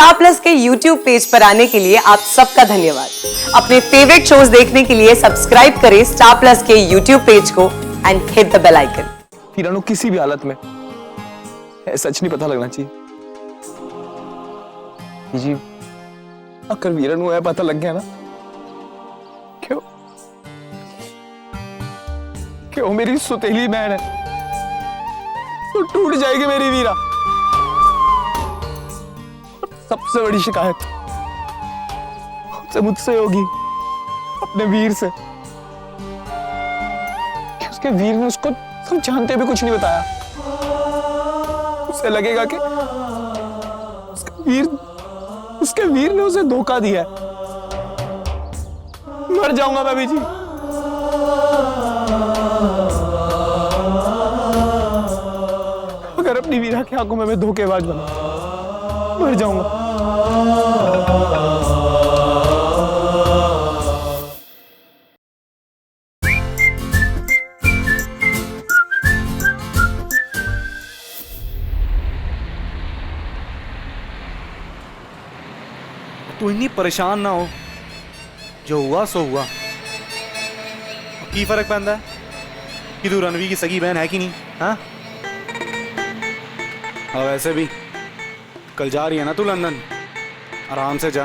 Star Plus के YouTube page पर आने के लिए आप सबका धन्यवाद। अपने फेवरेट शोज देखने के लिए सब्सक्राइब करें स्टार प्लस के YouTube पेज को and hit the bell icon. वीरानु किसी भी हालत में सच नहीं पता लगना चाहिए जी। अगर वीरानु है पता लग गया ना क्यों क्यों मेरी सुतेली बहन है तो टूट जाएगी मेरी वीरा। सबसे बड़ी शिकायत मुझसे होगी अपने वीर से कि उसके वीर ने उसको समझाते भी कुछ नहीं बताया। उसे लगेगा कि उसके वीर ने उसे धोखा दिया है। मर जाऊंगा मैं भी जी। अगर अपनी वीरा की आंखों में मैं धोखेबाज बना मर जाऊंगा। तू इतनी परेशान ना हो, जो हुआ सो हुआ। की फर्क पैंदा है कि तू रणवीर की सगी बहन है कि नहीं? हाँ, और वैसे भी कल जा रही है ना तू लंदन, आराम से जा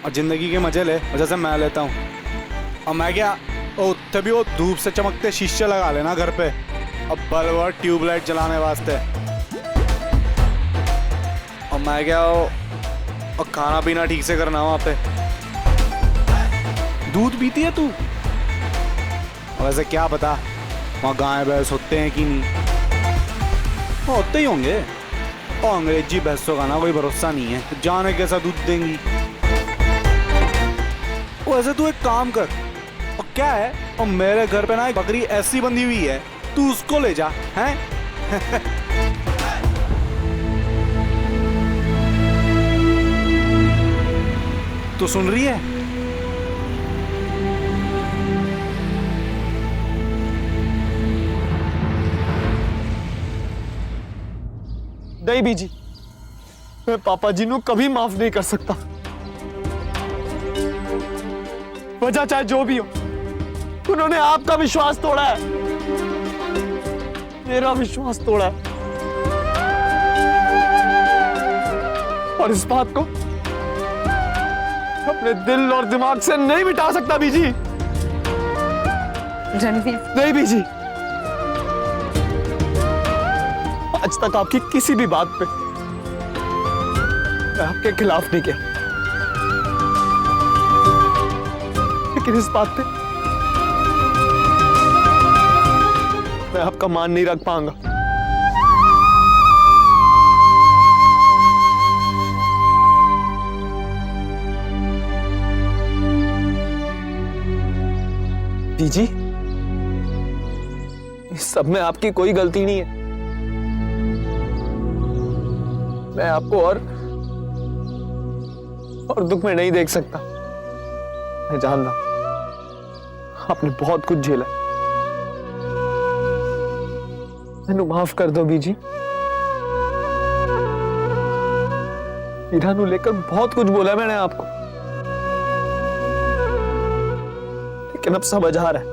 और जिंदगी के मजे ले जैसे मैं लेता हूँ। और मैं क्या तभी वो धूप से चमकते शीशे लगा लेना घर पे अब बल्ब और ट्यूबलाइट जलाने वास्ते। और मैं क्या और खाना पीना ठीक से करना वहाँ पे। दूध पीती है तू? और वैसे क्या पता वहाँ गाय भैंस होते हैं कि नहीं, होते ही होंगे। और अंग्रेजी भैंसों का ना कोई भरोसा नहीं है, जाने कैसा दूध देंगी। वैसे तू एक काम कर, और क्या है और मेरे घर पे ना एक बकरी ऐसी बंधी हुई है, तू उसको ले जा हैं। तो सुन रही है? नहीं बीजी, मैं पापा जी को कभी माफ नहीं कर सकता। वजह चाहे जो भी हो, उन्होंने आपका विश्वास तोड़ा है, मेरा विश्वास तोड़ा है। और इस बात को अपने दिल और दिमाग से नहीं मिटा सकता बीजी। रणवीर, नहीं बीजी, आज तक आपकी किसी भी बात पे मैं आपके खिलाफ नहीं किया, लेकिन इस बात पे मैं आपका मान नहीं रख पाऊंगा। जी, इस सब में आपकी कोई गलती नहीं है। मैं आपको और दुख में नहीं देख सकता। मैं जानता हूं आपने बहुत कुछ झेला। मैंने माफ कर दो बीजी। वीरानु लेकर बहुत कुछ बोला मैंने आपको, लेकिन अब समझ आ रहा है।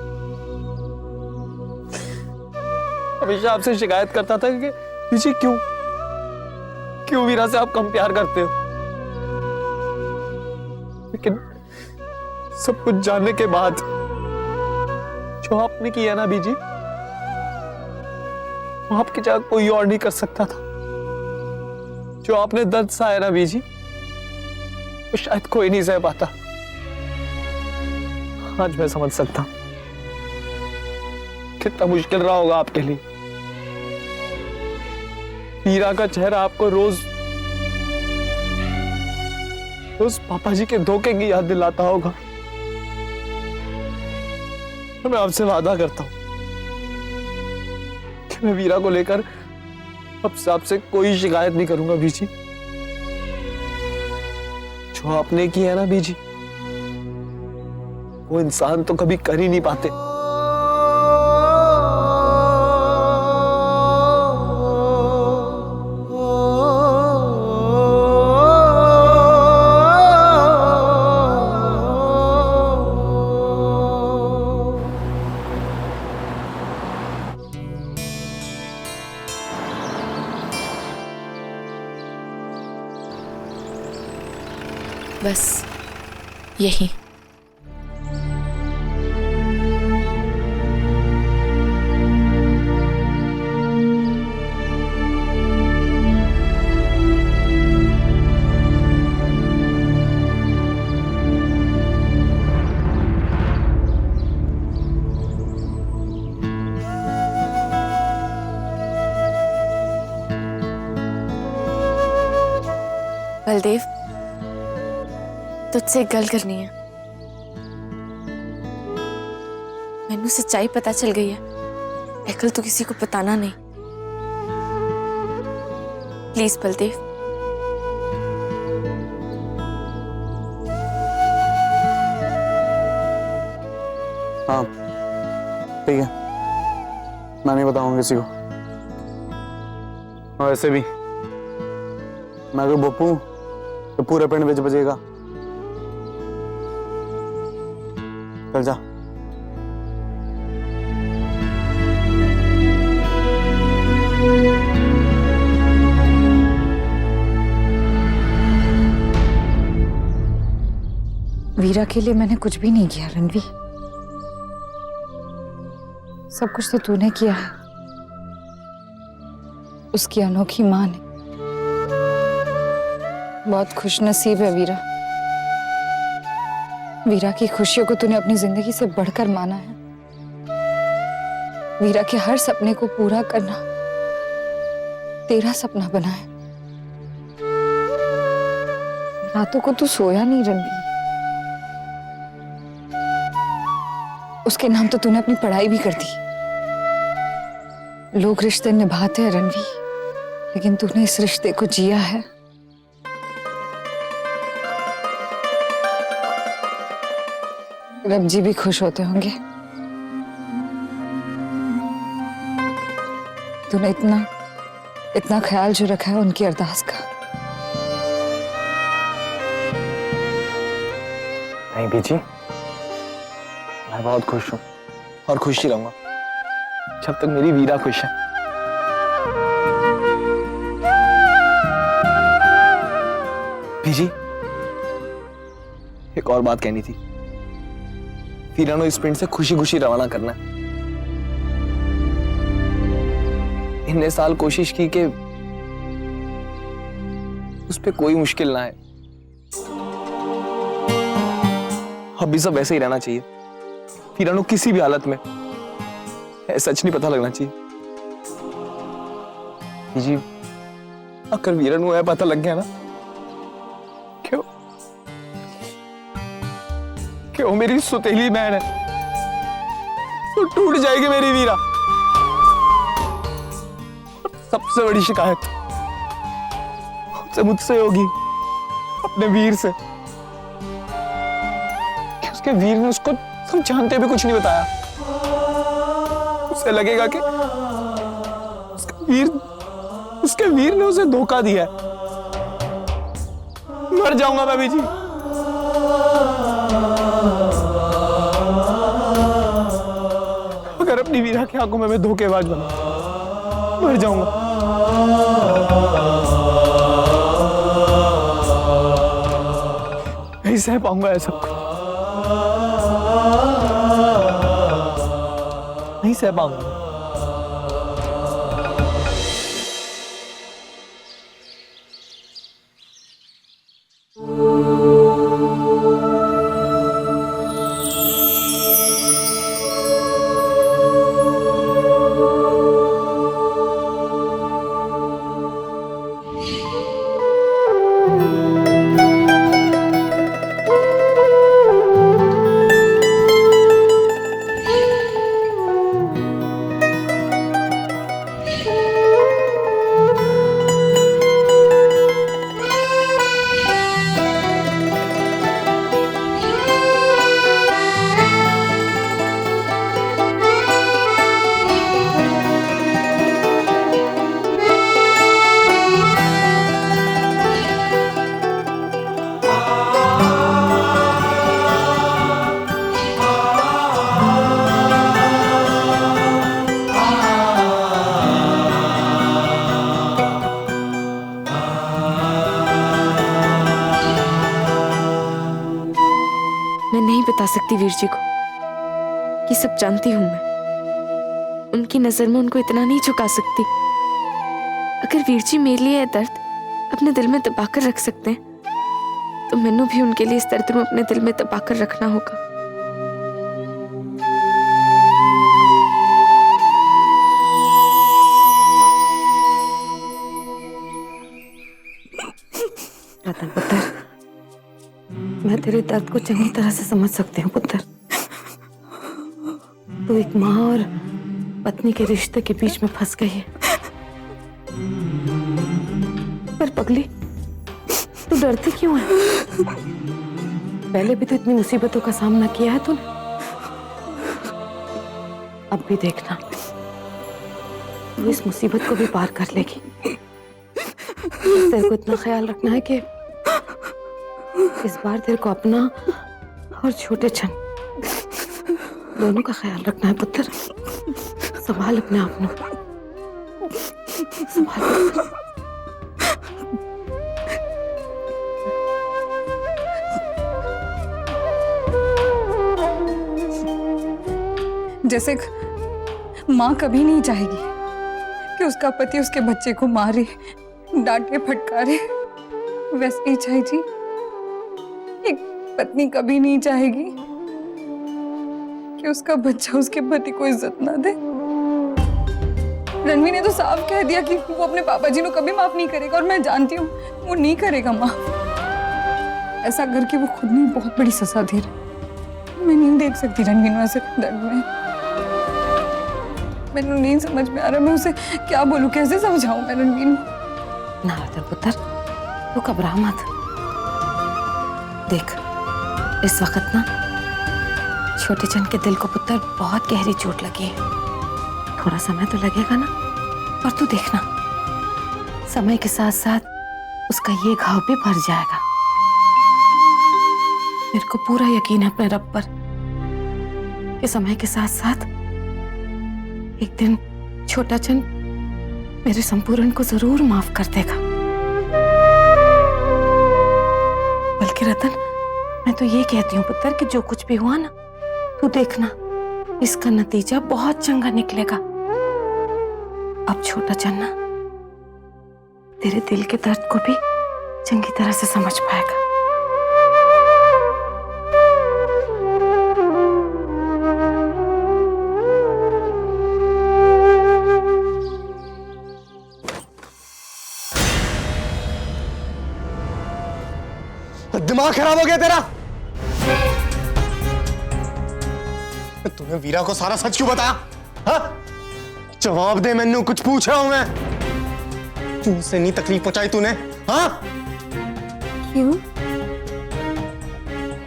हमेशा आपसे शिकायत करता था कि बीजी क्यों वीरा से आप कम प्यार करते हो, लेकिन सब कुछ जानने के बाद जो आपने किया ना बीजी, वो आपकी जगह कोई और नहीं कर सकता था। जो आपने दर्द सहा ना बीजी, वो शायद कोई नहीं सह पाता। आज मैं समझ सकता हूं कितना मुश्किल रहा होगा आपके लिए। वीरा का चेहरा आपको रोज पापा जी के धोखे की याद दिलाता होगा। मैं आपसे वादा करता हूं कि मैं वीरा को लेकर अब से आपसे कोई शिकायत नहीं करूंगा बीजी। जो आपने किया है ना बीजी, वो इंसान तो कभी कर ही नहीं पाते। बस यही। बलदेव, तुझसे एक गल करनी है। मैनू सच्चाई पता चल गई है। कल तो किसी को बताना नहीं, प्लीज बलदेव। हाँ ठीक है, मैं नहीं बताऊंगा किसी को। वैसे भी मैं अगर बप्पू तो पूरे पिंड में बजेगा। चल जा। वीरा के लिए मैंने कुछ भी नहीं किया रणवी, सब कुछ तो तूने किया है। उसकी अनोखी मां ने। बहुत खुश नसीब है वीरा। वीरा की खुशियों को तूने अपनी जिंदगी से बढ़कर माना है। वीरा के हर सपने को पूरा करना तेरा सपना बना है। रातों को तू सोया नहीं रणवीर। उसके नाम तो तूने अपनी पढ़ाई भी कर दी। लोग रिश्ते निभाते हैं रणवीर, लेकिन तूने इस रिश्ते को जिया है। रब जी भी खुश होते होंगे। तूने इतना इतना ख्याल जो रखा है उनकी अरदास का। नहीं बीजी, मैं बहुत खुश हूँ और खुश ही रहूंगा जब तक मेरी वीरा खुश है। बीजी, एक और बात कहनी थी। वीरा ने इस पिंड से खुशी खुशी रवाना करना है। इतने साल कोशिश की कि उस पे कोई मुश्किल ना है। अभी सब ऐसे ही रहना चाहिए। वीरा को किसी भी हालत में सच नहीं पता लगना चाहिए। जी अगर वीरा को यह पता लग गया ना क्यों क्यों मेरी सुतेली बहन है, तो टूट जाएगी मेरी वीरा। सबसे बड़ी शिकायत मुझसे होगी, अपने वीर से। उसके वीर ने उसको सब जानते भी कुछ नहीं बताया। उसे लगेगा कि उसके वीर ने उसे धोखा दिया है। मर जाऊंगा मैं बीजी। अगर अपनी वीरा की आंखों में मैं धोखेबाज बना, मर जाऊंगा। नहीं सह पाऊंगा ऐसा कुछ, नहीं सह पाऊंगा। नहीं बता सकती वीर जी को। ये सब जानती हूं मैं। उनकी नजर में उनको इतना नहीं झुका सकती। अगर वीर जी मेरे लिए यह दर्द अपने दिल में दबा कर रख सकते हैं तो मैंने भी उनके लिए इस दर्द में अपने दिल में दबा कर रखना होगा। रतन पुत्र, मैं तेरे दर्द को चंगी तरह से समझ सकती हूँ पुत्र। तू एक माँ और पत्नी के रिश्ते के बीच में फंस गई है। पर पगली, तू डरती क्यों है? पहले भी तो इतनी मुसीबतों का सामना किया है तूने। अब भी देखना, तू इस मुसीबत को भी पार कर लेगी। तेरे को इतना ख्याल रखना है कि इस बार तेरे को अपना और छोटे चंद दोनों का ख्याल रखना है पुत्र। संभाल अपने आप को, संभाल। जैसे माँ कभी नहीं चाहेगी कि उसका पति उसके बच्चे को मारे, डांटे, फटकारे, वैसे ही चाहे जी एक पत्नी कभी नहीं चाहेगी कि उसका बच्चा उसके पति को इज्जत ना दे। रणवीर ने तो साफ कह दिया कि वो अपने पापा जी को कभी माफ नहीं करेगा, और मैं जानती हूँ वो नहीं करेगा माफ। ऐसा करके वो खुद ने बहुत बड़ी सजा दे रहा। मैं नहीं देख सकती रणवीर ऐसे दर्द में। मैंने नहीं समझ में आ रहा मैं उसे क्या बोलूं, कैसे समझाऊं मैं रणवीर को। ना रतन पुत्र, तू घबरा मत। देख, इस वक्त ना छोटे चंद के दिल को पुत्र बहुत गहरी चोट लगी है। थोड़ा समय तो लगेगा ना, पर तू देखना समय के साथ साथ उसका ये घाव भी भर जाएगा। मेरे को पूरा यकीन है अपने रब पर कि समय के साथ साथ एक दिन छोटा चंद मेरे संपूर्ण को जरूर माफ कर देगा। बल्कि रतन, मैं तो ये कहती हूँ पुत्र कि जो कुछ भी हुआ ना, तू देखना इसका नतीजा बहुत चंगा निकलेगा। अब छोटा चन्ना तेरे दिल के दर्द को भी चंगी तरह से समझ पाएगा। दिमाग खराब हो गया तेरा? तूने वीरा को सारा सच क्यों बताया? हाँ? जवाब दे, मैंने कुछ पूछ रहा हूं मैं। तू उसे नहीं तकलीफ पहुंचाई तूने? हाँ? क्यों?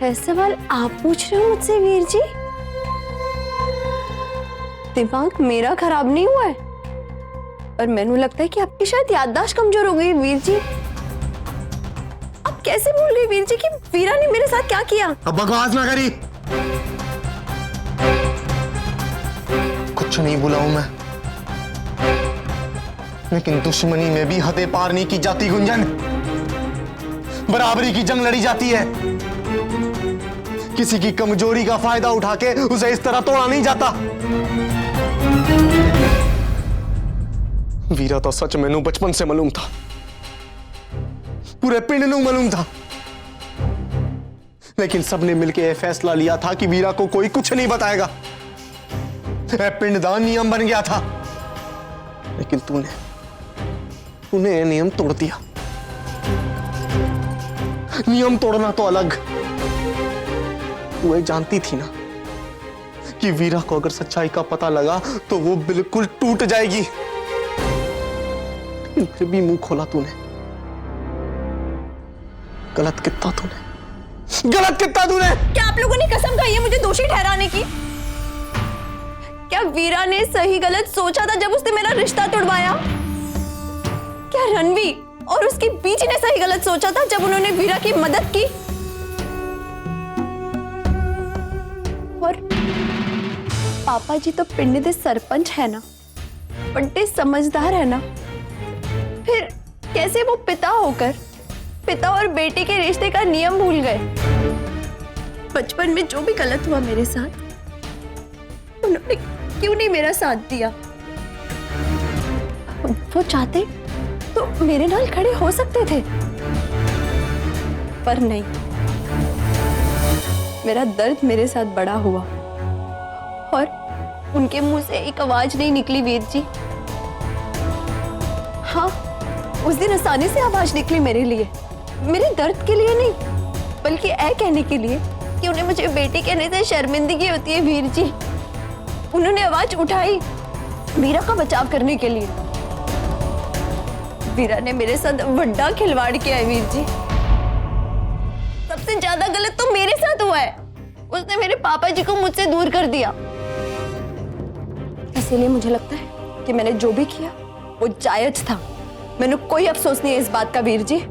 है सवाल आप पूछ रहे हो मुझसे वीर जी? दिमाग मेरा खराब नहीं हुआ है, पर मैंने लगता है कि आपकी शायद याददाश्त कमजोर हो गई वीर जी। आप कैसे भूल गए वीर जी कि वीरा ने मेरे साथ क्या किया? अब बकवास ना करी। कुछ नहीं भूला हूं मैं, लेकिन दुश्मनी में भी हदें पार नहीं की जाती गुंजन। बराबरी की जंग लड़ी जाती है। किसी की कमजोरी का फायदा उठा के उसे इस तरह तोड़ा नहीं जाता। वीरा तो सच मैनू बचपन से मालूम था, पूरे पिंड नू मालूम था, लेकिन सबने मिलकर यह फैसला लिया था कि वीरा को कोई कुछ नहीं बताएगा। पिंडदान नियम बन गया था, लेकिन तूने यह नियम तोड़ दिया। नियम तोड़ना तो अलग, तू ये जानती थी ना कि वीरा को अगर सच्चाई का पता लगा तो वो बिल्कुल टूट जाएगी, लेकिन फिर भी मुंह खोला तूने। गलत कितना तूने, गलत कितना तूने। क्या आप लोगों ने कसम खाई है मुझे दोषी ठहराने की? क्या वीरा ने सही गलत सोचा था जब उसने मेरा रिश्ता तोड़वाया? क्या रणवीर और उसकी बीजी ने सही गलत सोचा था जब उन्होंने वीरा की मदद की? और पापा जी तो पिंड दे सरपंच है ना, बड़े समझदार है ना, फिर कैसे वो पिता होकर पिता और बेटे के रिश्ते का नियम भूल गए? बचपन में जो भी गलत हुआ मेरे साथ, उन्होंने क्यों नहीं मेरा साथ दिया? वो चाहते तो मेरे नाल खड़े हो सकते थे, पर नहीं। मेरा दर्द मेरे साथ बड़ा हुआ और उनके मुंह से एक आवाज नहीं निकली वीर जी। हाँ, उस दिन आसानी से आवाज निकली मेरे लिए, मेरे दर्द के लिए नहीं, बल्कि ऐ कहने के लिए कि उन्हें मुझे बेटी कहने से शर्मिंदगी होती है वीर जी। उन्होंने आवाज उठाई वीरा का बचाव करने के लिए। वीरा ने मेरे साथ बड़ा खिलवाड़ किया है वीर जी। सबसे ज्यादा गलत तो मेरे साथ हुआ है। उसने मेरे पापा जी को मुझसे दूर कर दिया। इसीलिए मुझे लगता है कि मैंने जो भी किया वो जायज था। मैंने कोई अफसोस नहीं है इस बात का वीर जी।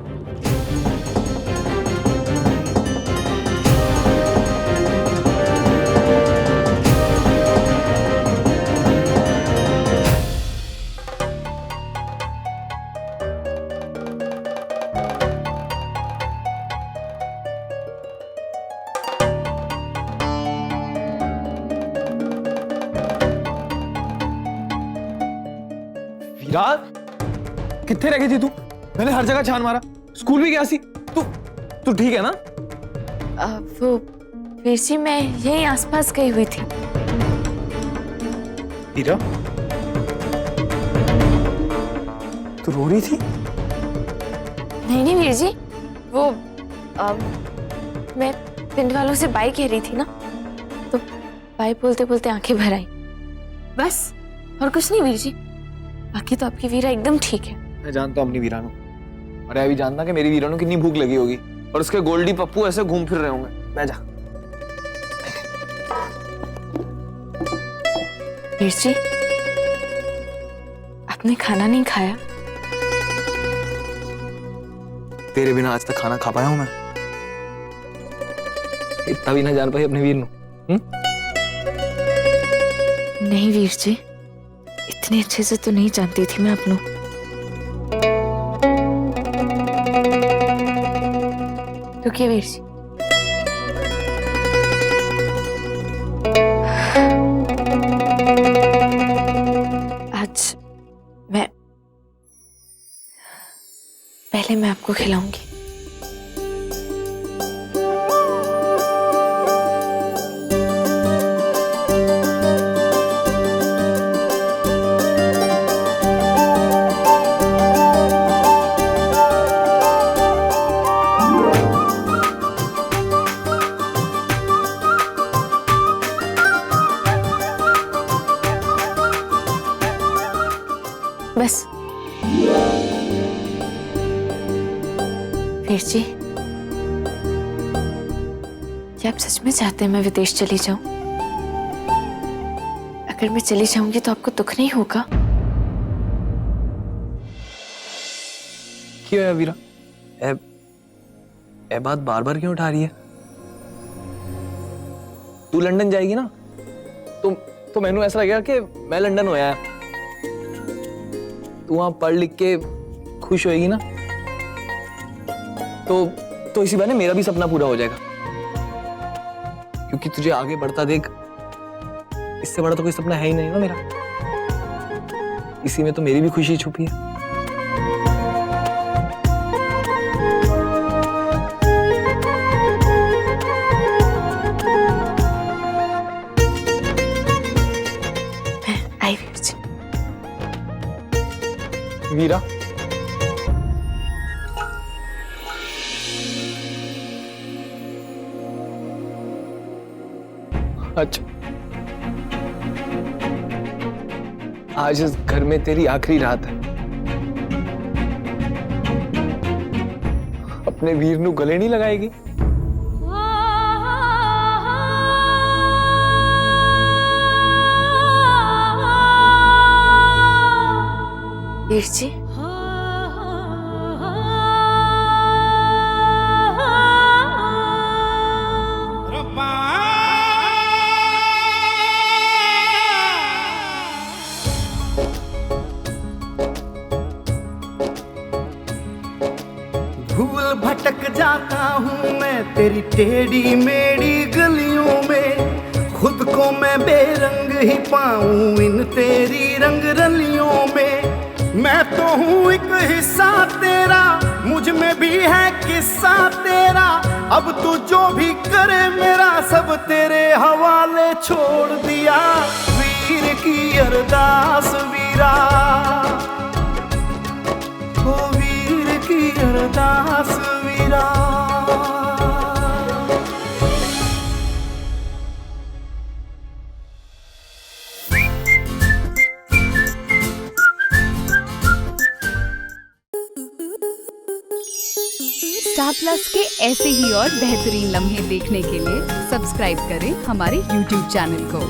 वीरा, कितने रह गई थी तू? मैंने हर जगह छान मारा, स्कूल भी गया सी। तू ठीक है ना? वो वीर जी, मैं यहीं आसपास गई हुई थी। वीरा, तू रो रही थी? नहीं नहीं वीर जी, वो मैं पिंड वालों से बाई कह रही थी ना, तो बाई बोलते बोलते आंखें भर आई, बस। और कुछ नहीं वीर जी, बाकी तो आपकी वीरा एकदम ठीक है। मैं जानता हूँ अपनी वीरानु, और मैं भी जानता कि मेरी वीरानु कितनी भूख लगी होगी और उसके गोल्डी पप्पू ऐसे घूम फिर रहे होंगे। मैं जा। वीर जी, आपने खाना नहीं खाया? तेरे बिना आज तक खाना खा पाया हूं मैं? इतना भी ना जान पाई अपने वीर नु? नहीं वीर जी, इतने अच्छे से तो नहीं जानती थी मैं अपनों। रुकिए वीर जी। आज पहले मैं आपको खिलाऊंगी। बस वीर जी, क्या आप सच में चाहते हैं मैं विदेश चली जाऊं? अगर मैं चली जाऊंगी तो आपको दुख नहीं होगा? क्यों है वीरा? ए बात बार बार क्यों उठा रही है? तू लंदन जाएगी ना, तो मैंने ऐसा लगेगा कि मैं लंदन होया। तू वहां पढ़ लिख के खुश होएगी ना, तो इसी बहाने मेरा भी सपना पूरा हो जाएगा। क्योंकि तुझे आगे बढ़ता देख, इससे बड़ा तो कोई सपना है ही नहीं ना मेरा। इसी में तो मेरी भी खुशी छुपी है। आई वीर जी। वीरा, अच्छा, आज इस घर में तेरी आखिरी रात है। अपने वीर नु गले नहीं लगाएगी? वीर जी, भूल भटक जाता हूँ मैं तेरी टेढ़ी मेढ़ी गलियों में, खुद को मैं बेरंग ही पाऊं इन तेरी रंग रलियों में। मैं तो हूँ एक हिस्सा तेरा, मुझ में भी है किस्सा तेरा, अब तू जो भी करे मेरा सब तेरे हवाले छोड़ दिया। वीर की अरदास वीरा, ओ वीर की अरदास वीरा। स्टार प्लस के ऐसे ही और बेहतरीन लम्हे देखने के लिए सब्सक्राइब करें हमारे YouTube चैनल को।